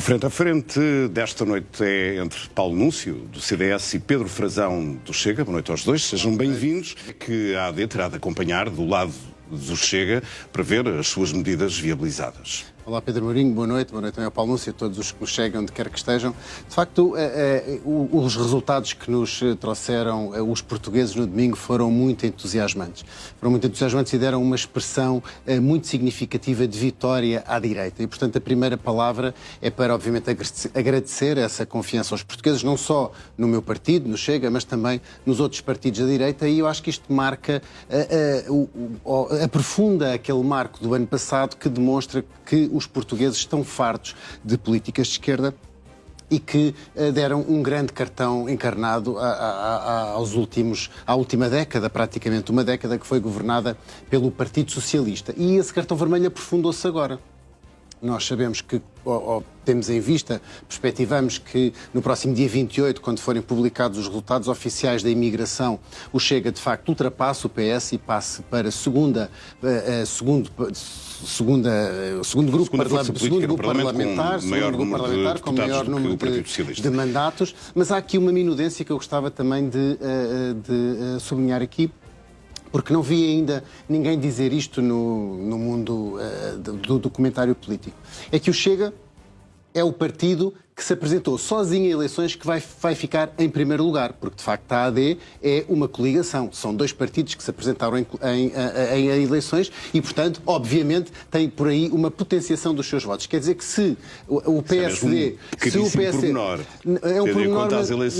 Frente a frente desta noite é entre Paulo Núncio, do CDS, e Pedro Frazão, do Chega. Boa noite aos dois, sejam bem-vindos. Que a AD terá de acompanhar do lado do Chega para ver as suas medidas viabilizadas. Olá Pedro Mourinho, boa noite também ao Paulo Núncio e a todos os que nos chegam, onde quer que estejam. De facto, os resultados que nos trouxeram os portugueses no domingo foram muito entusiasmantes. Foram muito entusiasmantes e deram uma expressão muito significativa de vitória à direita. E, portanto, a primeira palavra é para, obviamente, agradecer essa confiança aos portugueses, não só no meu partido, no Chega, mas também nos outros partidos da direita. E eu acho que isto marca, aprofunda aquele marco do ano passado que demonstra que os portugueses estão fartos de políticas de esquerda e que deram um grande cartão encarnado à última década, praticamente uma década que foi governada pelo Partido Socialista. E esse cartão vermelho aprofundou-se agora. Nós sabemos que, temos em vista, perspectivamos que no próximo dia 28, quando forem publicados os resultados oficiais da imigração, o Chega de facto ultrapasse o PS e passe para segundo grupo parlamentar, com maior número de mandatos. Mas há aqui uma minudência que eu gostava também de sublinhar aqui, porque não vi ainda ninguém dizer isto no mundo do documentário político. É que o Chega é o partido que se apresentou sozinho em eleições que vai ficar em primeiro lugar, porque de facto a AD é uma coligação. São dois partidos que se apresentaram em eleições e, portanto, obviamente, tem por aí uma potenciação dos seus votos. Quer dizer que se o PSD... É um pormenor,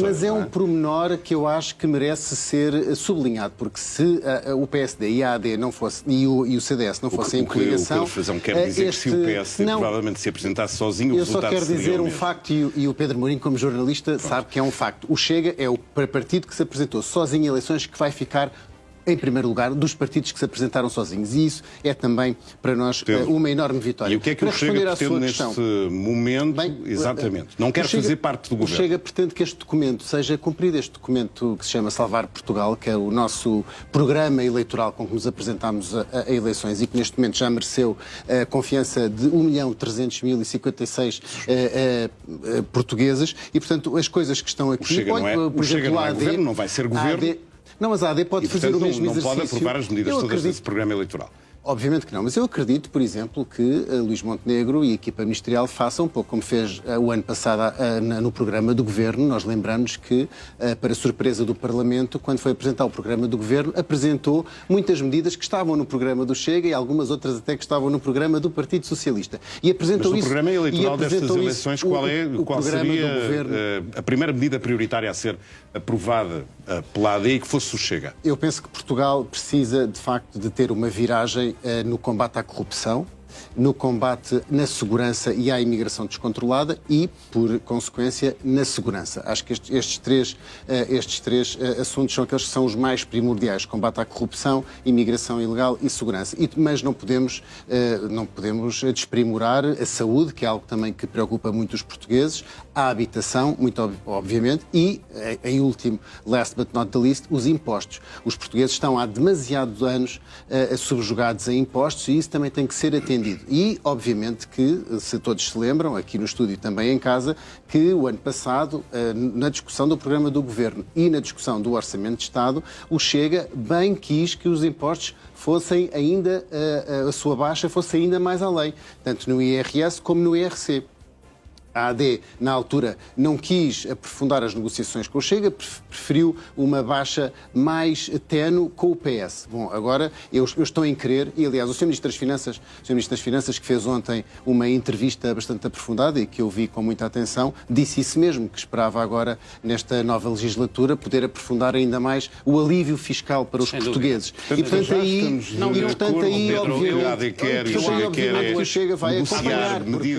mas é um pormenor que eu acho que merece ser sublinhado, porque se o PSD e a AD não fosse, e o CDS não fossem em coligação... O Pedro Frazão quer dizer que se o PSD provavelmente se apresentasse sozinho, o resultado seria o mesmo. Eu só quero dizer um facto. E o Pedro Mourinho, como jornalista, sabe que é um facto. O Chega é o partido que se apresentou sozinho em eleições que vai ficar em primeiro lugar dos partidos que se apresentaram sozinhos. E isso é também, para nós, uma enorme vitória. E o que é que o Chega pretende neste momento? Bem, exatamente. Não quer fazer parte do governo. O Chega pretende que este documento seja cumprido. Este documento que se chama Salvar Portugal, que é o nosso programa eleitoral com que nos apresentámos a eleições e que neste momento já mereceu a confiança de 1.300.056 portugueses. E, portanto, as coisas que estão aqui... O Chega não é governo, não vai ser governo. Não, mas a AD pode fazer o mesmo exercício. Não pode aprovar as medidas todas desse programa eleitoral. Obviamente que não, mas eu acredito, por exemplo, que Luís Montenegro e a equipa ministerial façam um pouco como fez o ano passado no programa do Governo. Nós lembramos que, para surpresa do Parlamento, quando foi apresentar o programa do Governo, apresentou muitas medidas que estavam no programa do Chega e algumas outras até que estavam no programa do Partido Socialista. E apresentou mas no programa eleitoral destas eleições, qual seria a primeira medida prioritária a ser aprovada pela AD e que fosse o Chega? Eu penso que Portugal precisa, de facto, de ter uma viragem no combate à corrupção, no combate na segurança e à imigração descontrolada e, por consequência, na segurança. Acho que estes três assuntos são aqueles que são os mais primordiais: combate à corrupção, imigração ilegal e segurança. Mas não podemos desprimorar a saúde, que é algo também que preocupa muito os portugueses, a habitação, muito obviamente, e, em último, last but not the least, os impostos. Os portugueses estão há demasiados anos subjugados a impostos e isso também tem que ser atendido. E, obviamente, que, se todos se lembram, aqui no estúdio e também em casa, que o ano passado, na discussão do programa do Governo e na discussão do Orçamento de Estado, o Chega bem quis que os impostos fossem ainda, a sua baixa fosse ainda mais além, tanto no IRS como no IRC. A AD, na altura, não quis aprofundar as negociações com o Chega, preferiu uma baixa mais ténue com o PS. Bom, agora eu estou em querer, e aliás o Sr. Ministro das Finanças, que fez ontem uma entrevista bastante aprofundada e que eu vi com muita atenção, disse isso mesmo, que esperava agora, nesta nova legislatura, poder aprofundar ainda mais o alívio fiscal para os portugueses. E portanto aí, obviamente, o Chega vai acompanhar, porque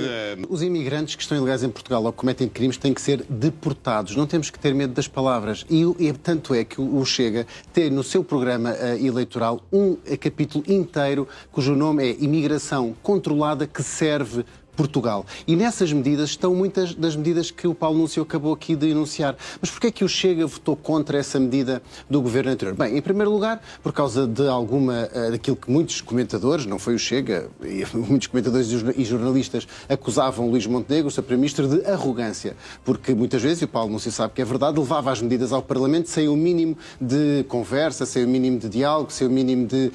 os imigrantes que estão ilegais em Portugal ou cometem crimes têm que ser deportados. Não temos que ter medo das palavras. E tanto é que o Chega tem no seu programa eleitoral um capítulo inteiro cujo nome é Imigração Controlada, que serve Portugal. E nessas medidas estão muitas das medidas que o Paulo Núncio acabou aqui de enunciar. Mas porquê é que o Chega votou contra essa medida do governo anterior? Bem, em primeiro lugar, por causa de daquilo que muitos comentadores, não foi o Chega, muitos comentadores e jornalistas acusavam Luís Montenegro, o Sr. Primeiro-Ministro, de arrogância. Porque muitas vezes, e o Paulo Núncio sabe que é verdade, levava as medidas ao Parlamento sem o mínimo de conversa, sem o mínimo de diálogo, sem o mínimo de,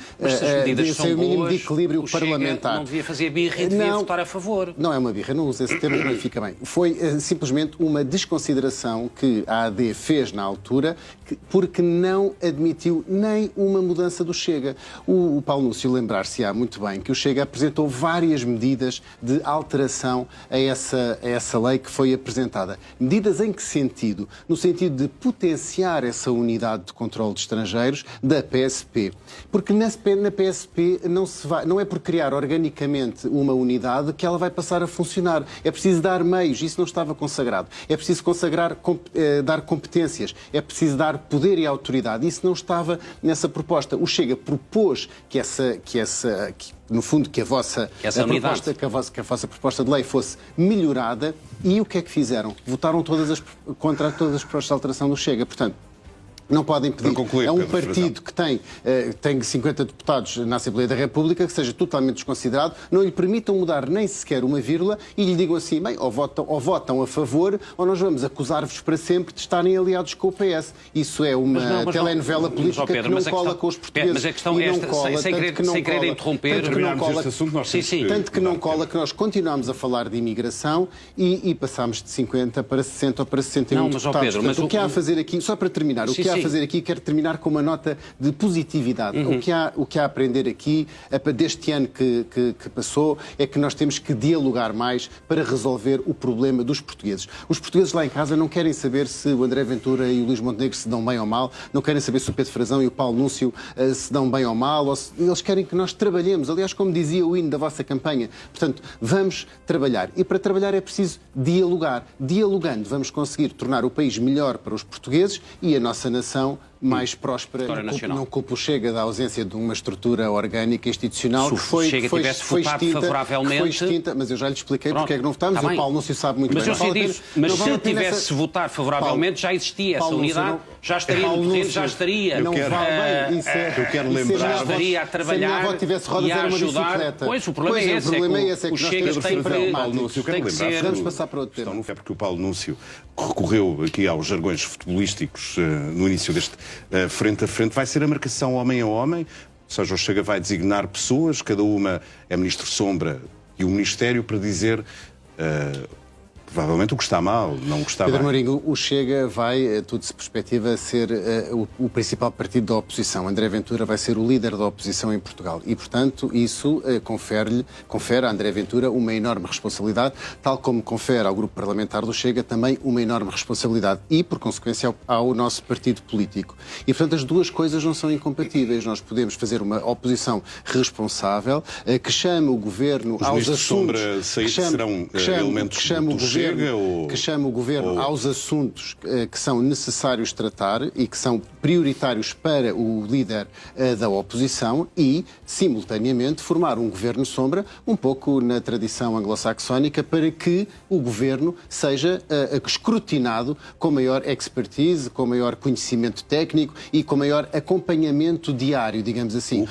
sem o mínimo de equilíbrio parlamentar. Não devia fazer birra e devia votar a favor. Não é uma birra, não uso esse termo, não fica bem. Foi simplesmente uma desconsideração que a AD fez na altura, porque não admitiu nem uma mudança do Chega. O Paulo Núncio lembrar-se-á muito bem que o Chega apresentou várias medidas de alteração a essa lei que foi apresentada. Medidas em que sentido? No sentido de potenciar essa unidade de controle de estrangeiros da PSP. Porque na PSP não é por criar organicamente uma unidade que ela vai passar a funcionar. É preciso dar meios, isso não estava consagrado. É preciso dar competências, é preciso dar poder e autoridade. Isso não estava nessa proposta. O Chega propôs que no fundo, que a vossa proposta de lei fosse melhorada, e o que é que fizeram? Votaram contra todas as propostas de alteração do Chega. Portanto, não podem pedir a um partido que tem 50 deputados na Assembleia da República que seja totalmente desconsiderado, não lhe permitam mudar nem sequer uma vírgula e lhe digam assim, bem, ou votam a favor ou nós vamos acusar-vos para sempre de estarem aliados com o PS. Isso é uma telenovela política que não cola com os portugueses. Mas a questão é esta, sem querer interromper... Tanto que não cola que nós continuamos a falar de imigração e passámos de 50 para 60 ou para 61 deputados. Portanto, o que há a fazer aqui, só para terminar, o que há a fazer aqui, quero terminar com uma nota de positividade. O que há a aprender aqui, deste ano que passou, é que nós temos que dialogar mais para resolver o problema dos portugueses. Os portugueses lá em casa não querem saber se o André Ventura e o Luís Montenegro se dão bem ou mal, não querem saber se o Pedro Frazão e o Paulo Núncio se dão bem ou mal, eles querem que nós trabalhemos. Aliás, como dizia o hino da vossa campanha, portanto, vamos trabalhar. E para trabalhar é preciso dialogar. Dialogando, vamos conseguir tornar o país melhor para os portugueses e a nossa nação mais próspera. Não culpo o Chega da ausência de uma estrutura orgânica institucional que foi extinta, mas eu já lhe expliquei porque é que não votámos, o Paulo Núncio sabe muito bem. Mas se tivesse votar favoravelmente, já existia essa unidade, já estaria no terreno, já estaria... Eu quero lembrar... Estaria a trabalhar se a minha avó tivesse rodas, era uma bicicleta. Pois, o problema é esse, é que o Chega tem que ser... Vamos passar para outro tema. É porque o Paulo Núncio recorreu aqui aos jargões futebolísticos no início deste frente a frente. Vai ser a marcação homem a homem, ou seja, o Chega vai designar pessoas, cada uma é ministro sombra e o ministério para dizer provavelmente o que está mal, não o que está bem. Pedro Marinho, o Chega vai, tudo se perspectiva, ser o principal partido da oposição. André Ventura vai ser o líder da oposição em Portugal e, portanto, isso confere a André Ventura uma enorme responsabilidade, tal como confere ao grupo parlamentar do Chega também uma enorme responsabilidade e, por consequência, ao nosso partido político. E, portanto, as duas coisas não são incompatíveis. Nós podemos fazer uma oposição responsável que chame o governo aos assuntos... Que chama o governo aos assuntos que são necessários tratar e que são prioritários para o líder da oposição e, simultaneamente, formar um governo sombra, um pouco na tradição anglo-saxónica, para que o governo seja escrutinado com maior expertise, com maior conhecimento técnico e com maior acompanhamento diário, digamos assim.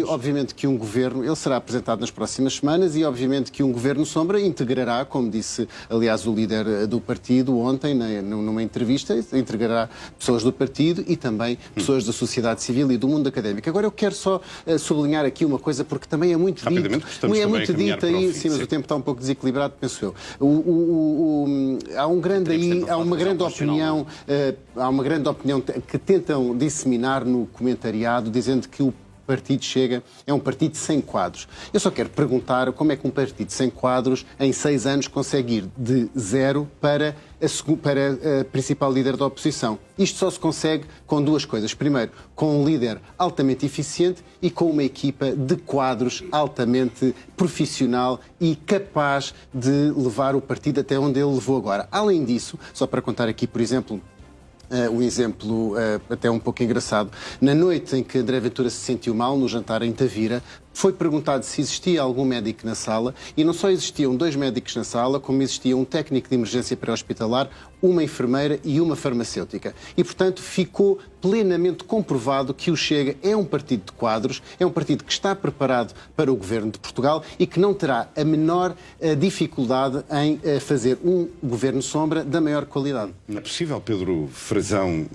Obviamente que um governo, ele será apresentado nas próximas semanas e, obviamente, que um governo sombra integrará, como disse, aliás, o líder do partido ontem, numa entrevista, integrará pessoas do partido e também pessoas da sociedade civil e do mundo académico. Agora eu quero só sublinhar aqui uma coisa, porque também é muito dito aí, sim, mas o tempo está um pouco desequilibrado, penso eu. Há uma grande opinião que tentam disseminar no comentariado, dizendo que o Partido Chega é um partido sem quadros. Eu só quero perguntar como é que um partido sem quadros, em 6 anos, consegue ir de 0 para a principal líder da oposição. Isto só se consegue com duas coisas. Primeiro, com um líder altamente eficiente e com uma equipa de quadros altamente profissional e capaz de levar o partido até onde ele levou agora. Além disso, só para contar aqui, por exemplo, um exemplo até um pouco engraçado. Na noite em que André Ventura se sentiu mal, no jantar em Tavira, foi perguntado se existia algum médico na sala e não só existiam 2 médicos na sala, como existia um técnico de emergência pré-hospitalar, uma enfermeira e uma farmacêutica. E, portanto, ficou plenamente comprovado que o Chega é um partido de quadros, é um partido que está preparado para o governo de Portugal e que não terá a menor dificuldade em fazer um governo sombra da maior qualidade. Não é possível, Pedro Frazão,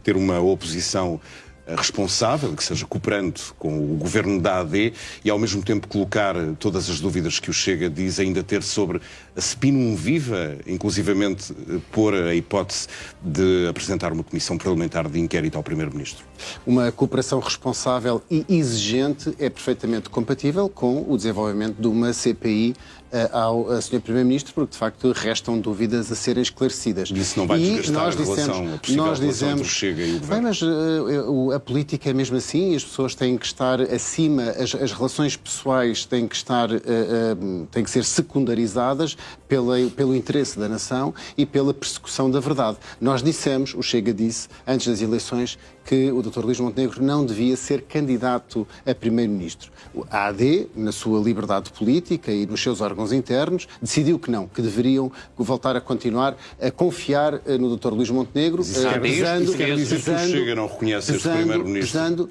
ter uma oposição responsável, que seja cooperante com o governo da AD e ao mesmo tempo colocar todas as dúvidas que o Chega diz ainda ter sobre a Spinum Viva, inclusivamente pôr a hipótese de apresentar uma comissão parlamentar de inquérito ao Primeiro-Ministro? Uma cooperação responsável e exigente é perfeitamente compatível com o desenvolvimento de uma CPI ao Sr. Primeiro-Ministro, porque de facto restam dúvidas a serem esclarecidas. E isso não vai desgastar a possível relação entre o Chega e o Governo? Mas a política é mesmo assim, as pessoas têm que estar acima, as relações pessoais têm que ser secundarizadas pelo interesse da nação e pela persecução da verdade. Nós dissemos, o Chega disse, antes das eleições, que o Dr. Luís Montenegro não devia ser candidato a Primeiro-Ministro. A AD, na sua liberdade política e nos seus órgãos internos, decidiu que não, que deveriam voltar a continuar a confiar no Dr. Luís Montenegro, pesando... Quer dizer que o Chega não reconhece este Primeiro-Ministro?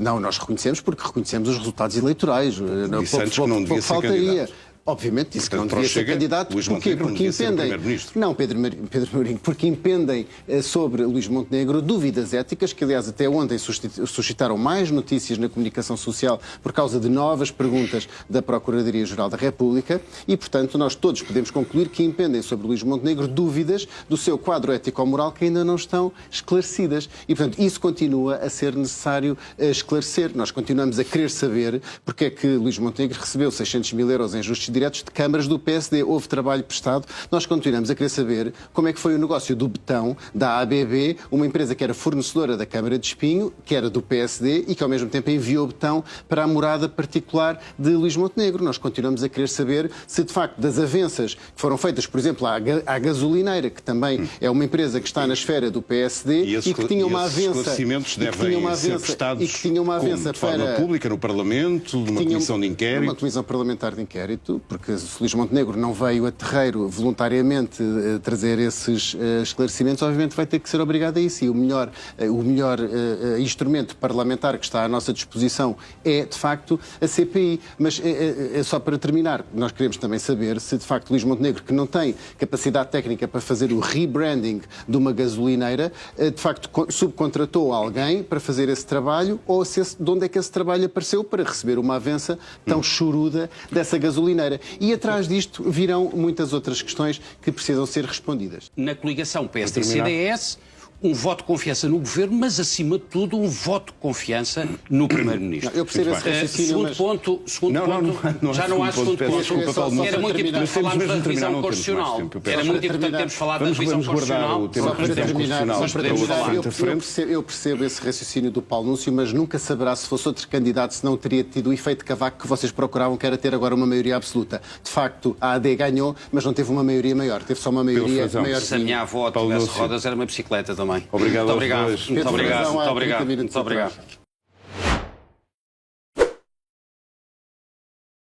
Não, nós reconhecemos porque reconhecemos os resultados eleitorais. Disse antes que não devia ser candidato. Obviamente disse que não devia ser Chega, candidato. Luís Porquê? Montenegro Porque impendem. Não, Pedro Mourinho, porque impendem sobre Luís Montenegro dúvidas éticas, que aliás até ontem suscitaram mais notícias na comunicação social por causa de novas perguntas da Procuradoria-Geral da República e, portanto, nós todos podemos concluir que impendem sobre Luís Montenegro dúvidas do seu quadro ético-moral que ainda não estão esclarecidas. E, portanto, isso continua a ser necessário esclarecer. Nós continuamos a querer saber porque é que Luís Montenegro recebeu 600 mil euros em justos diretos de câmaras do PSD. Houve trabalho prestado. Nós continuamos a querer saber como é que foi o negócio do betão da ABB, uma empresa que era fornecedora da Câmara de Espinho, que era do PSD e que ao mesmo tempo enviou betão para a morada particular de Luís Montenegro. Nós continuamos a querer saber se de facto das avanças que foram feitas, por exemplo, à gasolineira, que também é uma empresa que está na esfera do PSD e que tinha uma avança... esclarecimentos devem ser prestados de forma pública no Parlamento, numa comissão de inquérito? Numa comissão parlamentar de inquérito, porque se Luís Montenegro não veio a terreiro voluntariamente trazer esses esclarecimentos, obviamente vai ter que ser obrigado a isso. E o melhor instrumento parlamentar que está à nossa disposição é, de facto, a CPI. Mas, só para terminar, nós queremos também saber se, de facto, Luís Montenegro, que não tem capacidade técnica para fazer o rebranding de uma gasolineira, de facto, subcontratou alguém para fazer esse trabalho ou de onde é que esse trabalho apareceu para receber uma avança tão choruda dessa gasolineira. E atrás disto virão muitas outras questões que precisam ser respondidas. Na coligação PSD-CDS, um voto de confiança no governo, mas acima de tudo um voto de confiança no Primeiro-Ministro. Eu percebo esse raciocínio, segundo ponto, já não há segundo ponto. Era muito importante falarmos da revisão constitucional. Era muito importante termos falado da revisão constitucional. Eu percebo esse raciocínio do Paulo Núncio, mas nunca saberá se fosse outro candidato se não teria tido o efeito cavaco que vocês procuravam, que era ter agora uma maioria absoluta. De facto, a AD ganhou, mas não teve uma maioria maior, teve só uma maioria maior. Se a minha avó tivesse rodas, era uma bicicleta também. Obrigado. Muito obrigado.